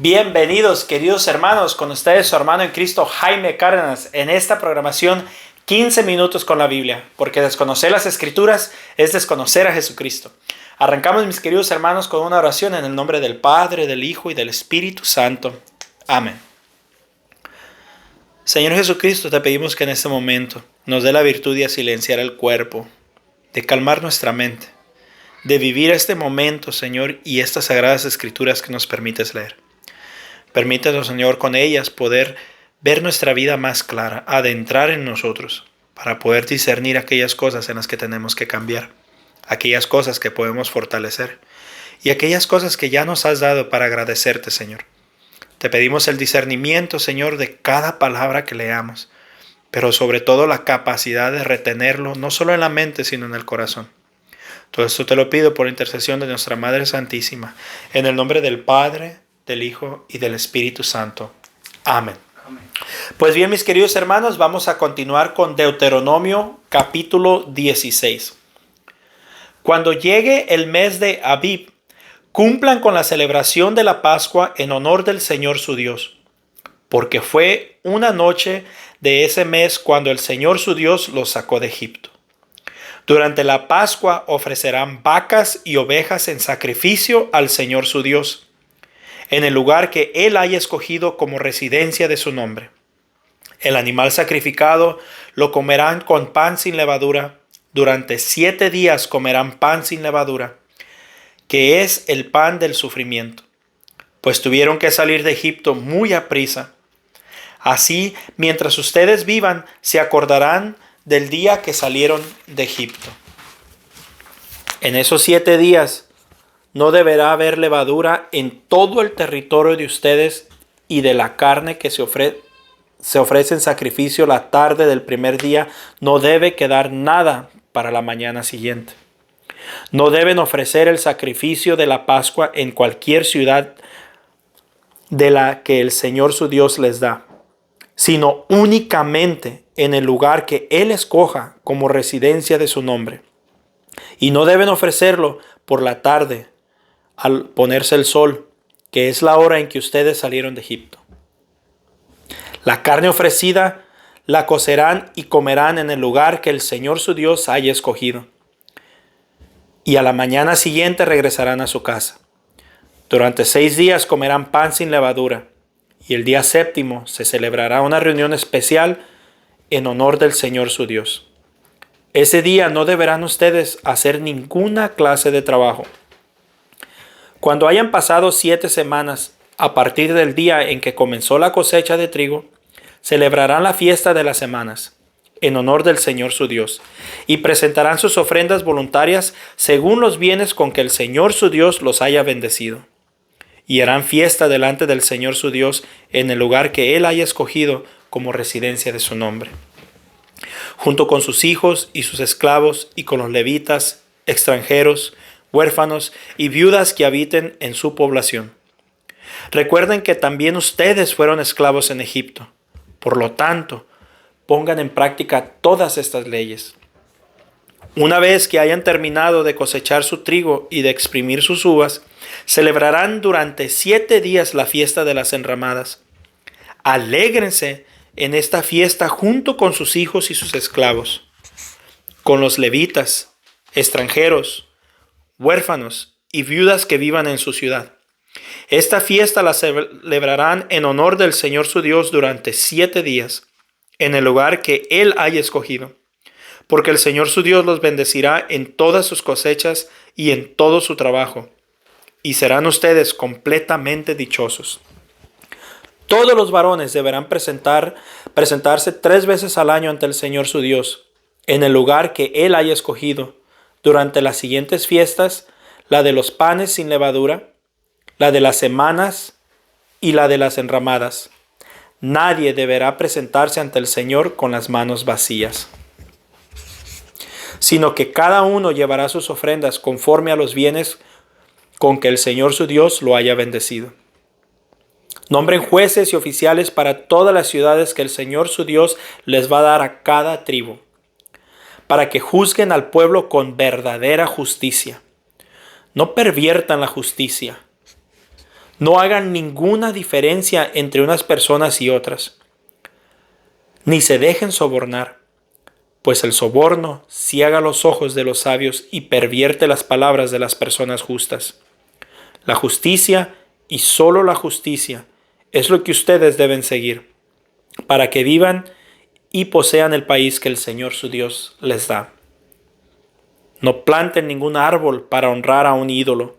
Bienvenidos, queridos hermanos, con ustedes su hermano en Cristo, Jaime Cárdenas, en esta programación 15 minutos con la Biblia, porque desconocer las Escrituras es desconocer a Jesucristo. Arrancamos, mis queridos hermanos, con una oración en el nombre del Padre, del Hijo y del Espíritu Santo. Amén. Señor Jesucristo, te pedimos que en este momento nos dé la virtud de silenciar el cuerpo, de calmar nuestra mente, de vivir este momento, Señor, y estas sagradas Escrituras que nos permites leer. Permítanos, Señor, con ellas poder ver nuestra vida más clara, adentrar en nosotros, para poder discernir aquellas cosas en las que tenemos que cambiar, aquellas cosas que podemos fortalecer y aquellas cosas que ya nos has dado para agradecerte, Señor. Te pedimos el discernimiento, Señor, de cada palabra que leamos, pero sobre todo la capacidad de retenerlo, no solo en la mente, sino en el corazón. Todo esto te lo pido por intercesión de nuestra Madre Santísima, en el nombre del Padre, del Hijo y del Espíritu Santo. Amén. Pues bien, mis queridos hermanos, vamos a continuar con Deuteronomio capítulo 16. Cuando llegue el mes de Abib, cumplan con la celebración de la Pascua en honor del Señor su Dios, porque fue una noche de ese mes cuando el Señor su Dios los sacó de Egipto. Durante la Pascua ofrecerán vacas y ovejas en sacrificio al Señor su Dios, en el lugar que Él haya escogido como residencia de su nombre. El animal sacrificado lo comerán con pan sin levadura. Durante 7 días comerán pan sin levadura, que es el pan del sufrimiento, pues tuvieron que salir de Egipto muy aprisa. Así, mientras ustedes vivan, se acordarán del día que salieron de Egipto. En esos 7 días no deberá haber levadura en todo el territorio de ustedes, y de la carne que se ofrece en sacrificio la tarde del primer día no debe quedar nada para la mañana siguiente. No deben ofrecer el sacrificio de la Pascua en cualquier ciudad de la que el Señor su Dios les da, sino únicamente en el lugar que Él escoja como residencia de su nombre. Y no deben ofrecerlo por la tarde, al ponerse el sol, que es la hora en que ustedes salieron de Egipto. La carne ofrecida la cocerán y comerán en el lugar que el Señor su Dios haya escogido. Y a la mañana siguiente regresarán a su casa. Durante 6 días comerán pan sin levadura, y el día séptimo se celebrará una reunión especial en honor del Señor su Dios. Ese día no deberán ustedes hacer ninguna clase de trabajo. Cuando hayan pasado 7 semanas a partir del día en que comenzó la cosecha de trigo, celebrarán la fiesta de las semanas en honor del Señor su Dios, y presentarán sus ofrendas voluntarias según los bienes con que el Señor su Dios los haya bendecido. Y harán fiesta delante del Señor su Dios en el lugar que Él haya escogido como residencia de su nombre, junto con sus hijos y sus esclavos, y con los levitas, extranjeros, huérfanos y viudas que habiten en su población. Recuerden que también ustedes fueron esclavos en Egipto. Por lo tanto, pongan en práctica todas estas leyes. Una vez que hayan terminado de cosechar su trigo y de exprimir sus uvas, celebrarán durante 7 días la fiesta de las enramadas. Alégrense en esta fiesta junto con sus hijos y sus esclavos, con los levitas, extranjeros, huérfanos y viudas que vivan en su ciudad. Esta fiesta la celebrarán en honor del Señor su Dios durante 7 días, en el lugar que Él haya escogido, porque el Señor su Dios los bendecirá en todas sus cosechas y en todo su trabajo, y serán ustedes completamente dichosos. Todos los varones deberán presentarse 3 veces al año ante el Señor su Dios, en el lugar que Él haya escogido, durante las siguientes fiestas: la de los panes sin levadura, la de las semanas y la de las enramadas. Nadie deberá presentarse ante el Señor con las manos vacías, sino que cada uno llevará sus ofrendas conforme a los bienes con que el Señor su Dios lo haya bendecido. Nombren jueces y oficiales para todas las ciudades que el Señor su Dios les va a dar a cada tribu, para que juzguen al pueblo con verdadera justicia. No perviertan la justicia. No hagan ninguna diferencia entre unas personas y otras, ni se dejen sobornar, pues el soborno ciega los ojos de los sabios y pervierte las palabras de las personas justas. La justicia y solo la justicia es lo que ustedes deben seguir, para que vivan y posean el país que el Señor su Dios les da. No planten ningún árbol para honrar a un ídolo,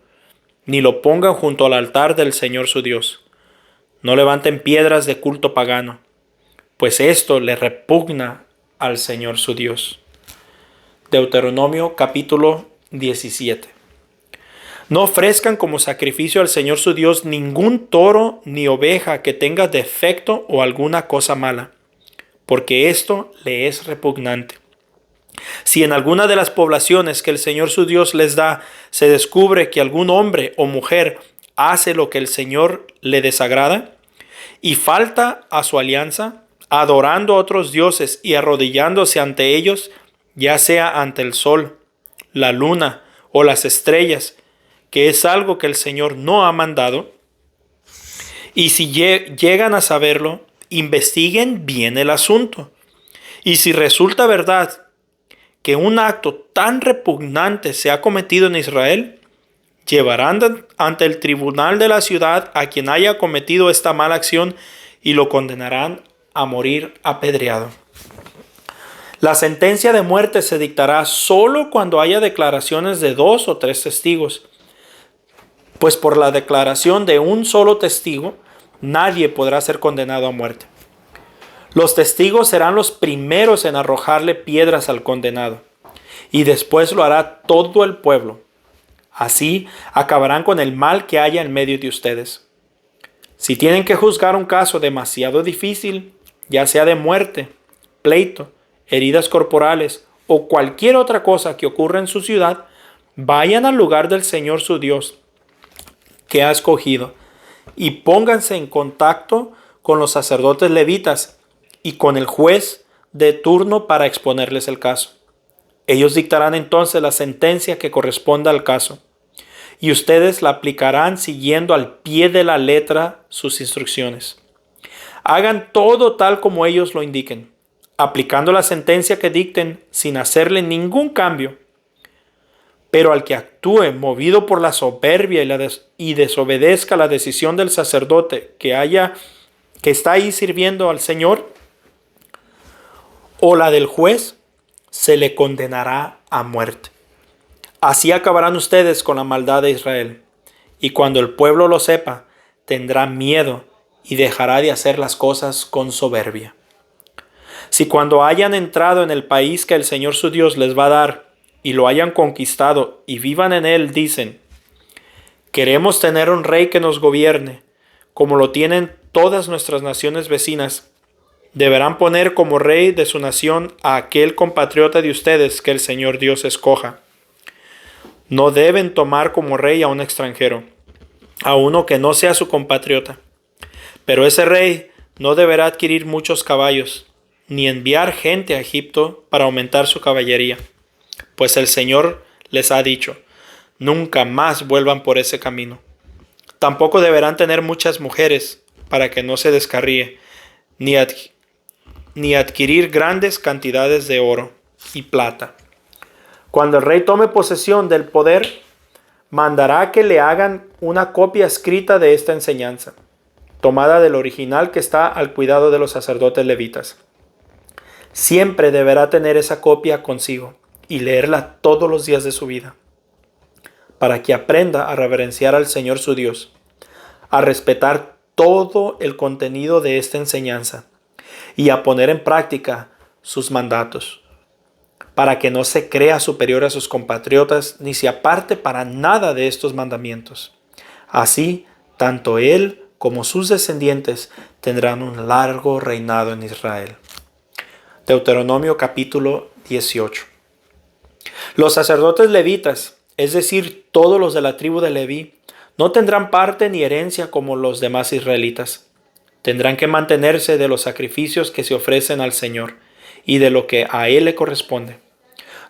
ni lo pongan junto al altar del Señor su Dios. No levanten piedras de culto pagano, pues esto le repugna al Señor su Dios. Deuteronomio capítulo 17. No ofrezcan como sacrificio al Señor su Dios ningún toro ni oveja que tenga defecto o alguna cosa mala, porque esto le es repugnante. Si en alguna de las poblaciones que el Señor su Dios les da se descubre que algún hombre o mujer hace lo que el Señor le desagrada y falta a su alianza, adorando a otros dioses y arrodillándose ante ellos, ya sea ante el sol, la luna o las estrellas, que es algo que el Señor no ha mandado, y si llegan a saberlo, investiguen bien el asunto. Y si resulta verdad que un acto tan repugnante se ha cometido en Israel, llevarán ante el tribunal de la ciudad a quien haya cometido esta mala acción y lo condenarán a morir apedreado. La sentencia de muerte se dictará solo cuando haya declaraciones de 2 o 3 testigos, pues por la declaración de un solo testigo nadie podrá ser condenado a muerte. Los testigos serán los primeros en arrojarle piedras al condenado, y después lo hará todo el pueblo. Así acabarán con el mal que haya en medio de ustedes. Si tienen que juzgar un caso demasiado difícil, ya sea de muerte, pleito, heridas corporales o cualquier otra cosa que ocurra en su ciudad, vayan al lugar del Señor su Dios que ha escogido y pónganse en contacto con los sacerdotes levitas y con el juez de turno para exponerles el caso. Ellos dictarán entonces la sentencia que corresponda al caso, y ustedes la aplicarán siguiendo al pie de la letra sus instrucciones. Hagan todo tal como ellos lo indiquen, aplicando la sentencia que dicten sin hacerle ningún cambio. Pero al que actúe movido por la soberbia y desobedezca la decisión del sacerdote que está ahí sirviendo al Señor, o la del juez, se le condenará a muerte. Así acabarán ustedes con la maldad de Israel, y cuando el pueblo lo sepa, tendrá miedo y dejará de hacer las cosas con soberbia. Si cuando hayan entrado en el país que el Señor su Dios les va a dar, y lo hayan conquistado y vivan en él, dicen: queremos tener un rey que nos gobierne, como lo tienen todas nuestras naciones vecinas, deberán poner como rey de su nación a aquel compatriota de ustedes que el Señor Dios escoja. No deben tomar como rey a un extranjero, a uno que no sea su compatriota. Pero ese rey no deberá adquirir muchos caballos, ni enviar gente a Egipto para aumentar su caballería, pues el Señor les ha dicho: nunca más vuelvan por ese camino. Tampoco deberán tener muchas mujeres, para que no se descarríe, ni adquirir grandes cantidades de oro y plata. Cuando el rey tome posesión del poder, mandará que le hagan una copia escrita de esta enseñanza, tomada del original que está al cuidado de los sacerdotes levitas. Siempre deberá tener esa copia consigo y leerla todos los días de su vida, para que aprenda a reverenciar al Señor su Dios, a respetar todo el contenido de esta enseñanza y a poner en práctica sus mandatos, para que no se crea superior a sus compatriotas ni se aparte para nada de estos mandamientos. Así, tanto él como sus descendientes tendrán un largo reinado en Israel. Deuteronomio capítulo 18. Los sacerdotes levitas, es decir, todos los de la tribu de Leví, no tendrán parte ni herencia como los demás israelitas. Tendrán que mantenerse de los sacrificios que se ofrecen al Señor y de lo que a Él le corresponde.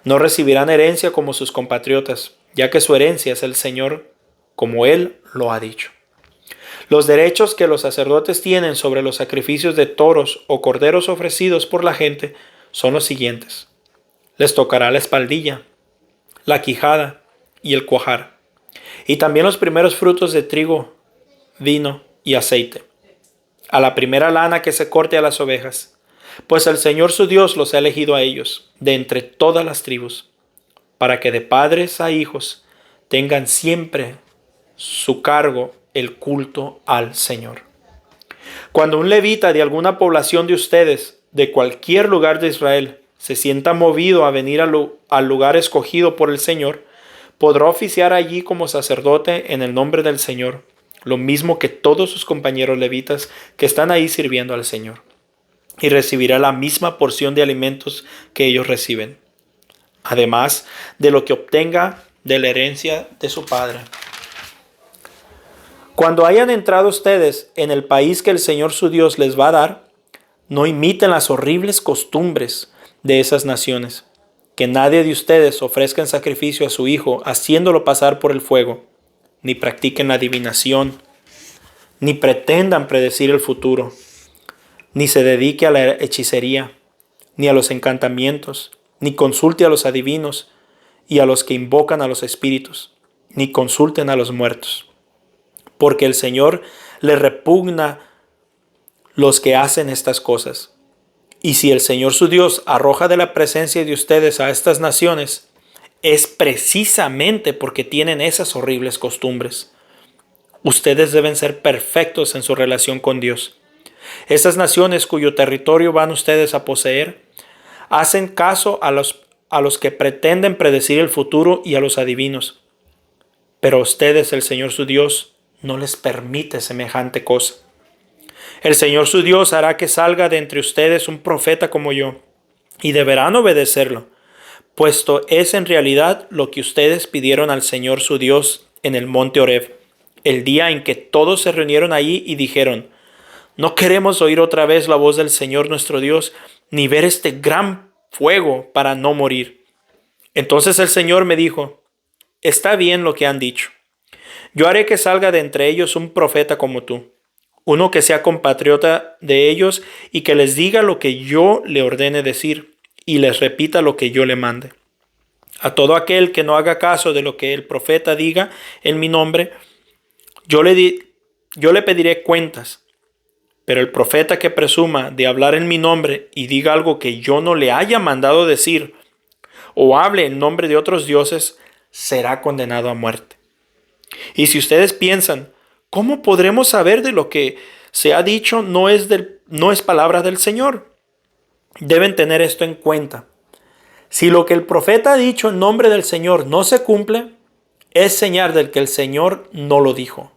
No recibirán herencia como sus compatriotas, ya que su herencia es el Señor, como Él lo ha dicho. Los derechos que los sacerdotes tienen sobre los sacrificios de toros o corderos ofrecidos por la gente son los siguientes. Les tocará la espaldilla, la quijada y el cuajar, y también los primeros frutos de trigo, vino y aceite, a la primera lana que se corte a las ovejas, pues el Señor su Dios los ha elegido a ellos, de entre todas las tribus, para que de padres a hijos tengan siempre su cargo el culto al Señor. Cuando un levita de alguna población de ustedes, de cualquier lugar de Israel, se sienta movido a venir al lugar escogido por el Señor, podrá oficiar allí como sacerdote en el nombre del Señor, lo mismo que todos sus compañeros levitas que están ahí sirviendo al Señor, y recibirá la misma porción de alimentos que ellos reciben, además de lo que obtenga de la herencia de su padre. Cuando hayan entrado ustedes en el país que el Señor su Dios les va a dar, no imiten las horribles costumbres de esas naciones. Que nadie de ustedes ofrezca en sacrificio a su hijo haciéndolo pasar por el fuego, ni practiquen la adivinación, ni pretendan predecir el futuro, ni se dedique a la hechicería, ni a los encantamientos, ni consulte a los adivinos y a los que invocan a los espíritus, ni consulten a los muertos. Porque el Señor le repugna los que hacen estas cosas. Y si el Señor su Dios arroja de la presencia de ustedes a estas naciones, es precisamente porque tienen esas horribles costumbres. Ustedes deben ser perfectos en su relación con Dios. Esas naciones cuyo territorio van ustedes a poseer, hacen caso a los que pretenden predecir el futuro y a los adivinos. Pero a ustedes el Señor su Dios no les permite semejante cosa. El Señor su Dios hará que salga de entre ustedes un profeta como yo, y deberán obedecerlo, puesto es en realidad lo que ustedes pidieron al Señor su Dios en el monte Horeb, el día en que todos se reunieron allí y dijeron: no queremos oír otra vez la voz del Señor nuestro Dios, ni ver este gran fuego para no morir. Entonces el Señor me dijo: está bien lo que han dicho. Yo haré que salga de entre ellos un profeta como tú, uno que sea compatriota de ellos y que les diga lo que yo le ordene decir y les repita lo que yo le mande. A todo aquel que no haga caso de lo que el profeta diga en mi nombre, yo le pediré cuentas. Pero el profeta que presuma de hablar en mi nombre y diga algo que yo no le haya mandado decir, o hable en nombre de otros dioses, será condenado a muerte. Y si ustedes piensan: ¿cómo podremos saber de lo que se ha dicho no es palabra del Señor? Deben tener esto en cuenta. Si lo que el profeta ha dicho en nombre del Señor no se cumple, es señal del que el Señor no lo dijo,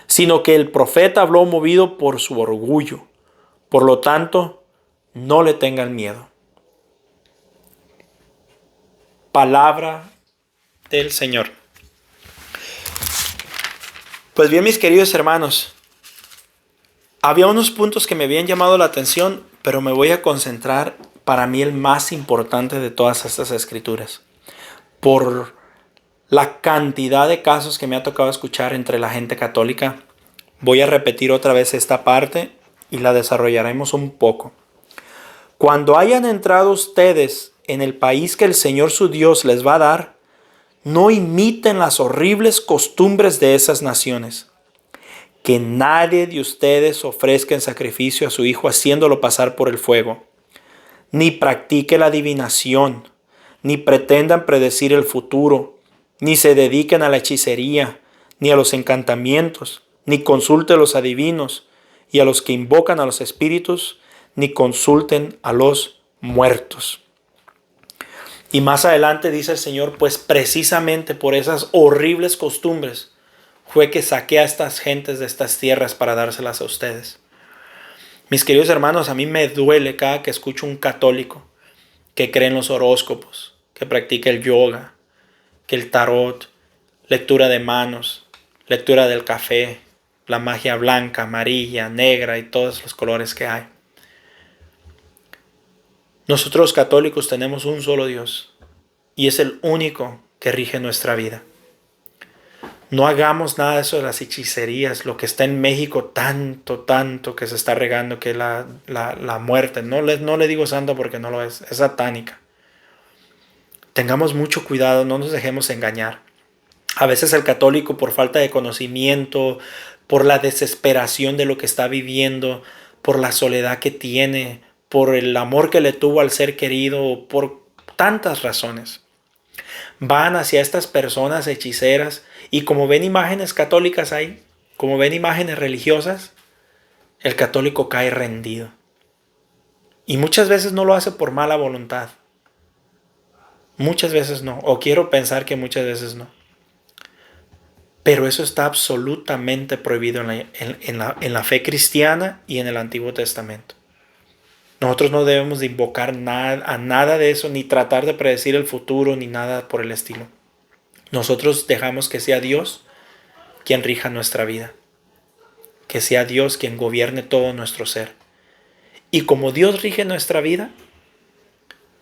sino que el profeta habló movido por su orgullo. Por lo tanto, no le tengan miedo. Palabra del Señor. Pues bien, mis queridos hermanos, había unos puntos que me habían llamado la atención, pero me voy a concentrar para mí el más importante de todas estas escrituras, por la cantidad de casos que me ha tocado escuchar entre la gente católica. Voy a repetir otra vez esta parte y la desarrollaremos un poco. Cuando hayan entrado ustedes en el país que el Señor su Dios les va a dar, no imiten las horribles costumbres de esas naciones. Que nadie de ustedes ofrezca en sacrificio a su hijo haciéndolo pasar por el fuego, ni practique la adivinación, ni pretendan predecir el futuro, ni se dediquen a la hechicería, ni a los encantamientos, ni consulten a los adivinos y a los que invocan a los espíritus, ni consulten a los muertos. Y más adelante dice el Señor: pues precisamente por esas horribles costumbres fue que saqué a estas gentes de estas tierras para dárselas a ustedes. Mis queridos hermanos, a mí me duele cada que escucho un católico que cree en los horóscopos, que practica el yoga, que el tarot, lectura de manos, lectura del café, la magia blanca, amarilla, negra y todos los colores que hay. Nosotros los católicos tenemos un solo Dios y es el único que rige nuestra vida. No hagamos nada de eso de las hechicerías, lo que está en México tanto que se está regando, que la muerte. No le digo santa porque no lo es satánica. Tengamos mucho cuidado, no nos dejemos engañar. A veces el católico, por falta de conocimiento, por la desesperación de lo que está viviendo, por la soledad que tiene, por el amor que le tuvo al ser querido, por tantas razones, van hacia estas personas hechiceras y como ven imágenes católicas ahí, como ven imágenes religiosas, el católico cae rendido. Y muchas veces no lo hace por mala voluntad. Muchas veces no, o quiero pensar que muchas veces no. Pero eso está absolutamente prohibido en la fe cristiana y en el Antiguo Testamento. Nosotros no debemos de invocar a nada de eso, ni tratar de predecir el futuro, ni nada por el estilo. Nosotros dejamos que sea Dios quien rija nuestra vida. Que sea Dios quien gobierne todo nuestro ser. Y como Dios rige nuestra vida,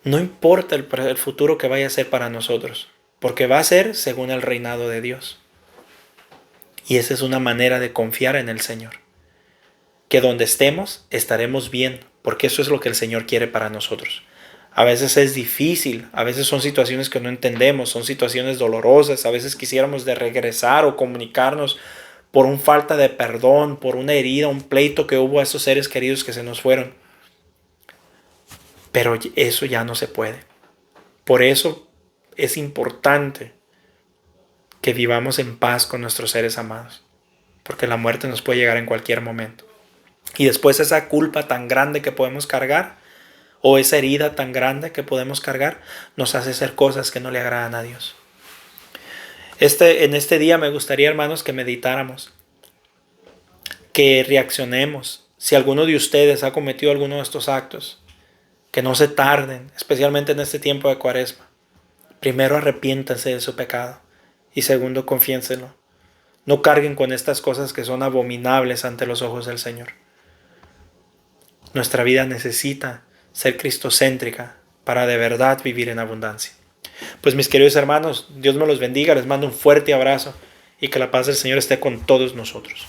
no importa el futuro que vaya a ser para nosotros, porque va a ser según el reinado de Dios. Y esa es una manera de confiar en el Señor. Que donde estemos, estaremos bien, porque eso es lo que el Señor quiere para nosotros. A veces es difícil, a veces son situaciones que no entendemos, son situaciones dolorosas, a veces quisiéramos de regresar o comunicarnos por una falta de perdón, por una herida, un pleito que hubo a esos seres queridos que se nos fueron. Pero eso ya no se puede. Por eso es importante que vivamos en paz con nuestros seres amados, porque la muerte nos puede llegar en cualquier momento. Y después esa culpa tan grande que podemos cargar, o esa herida tan grande que podemos cargar, nos hace hacer cosas que no le agradan a Dios. En este día me gustaría, hermanos, que meditáramos, que reaccionemos. Si alguno de ustedes ha cometido alguno de estos actos, que no se tarden, especialmente en este tiempo de Cuaresma. Primero, arrepiéntanse de su pecado. Y segundo, confiénselo. No carguen con estas cosas que son abominables ante los ojos del Señor. Nuestra vida necesita ser cristocéntrica para de verdad vivir en abundancia. Pues mis queridos hermanos, Dios me los bendiga, les mando un fuerte abrazo y que la paz del Señor esté con todos nosotros.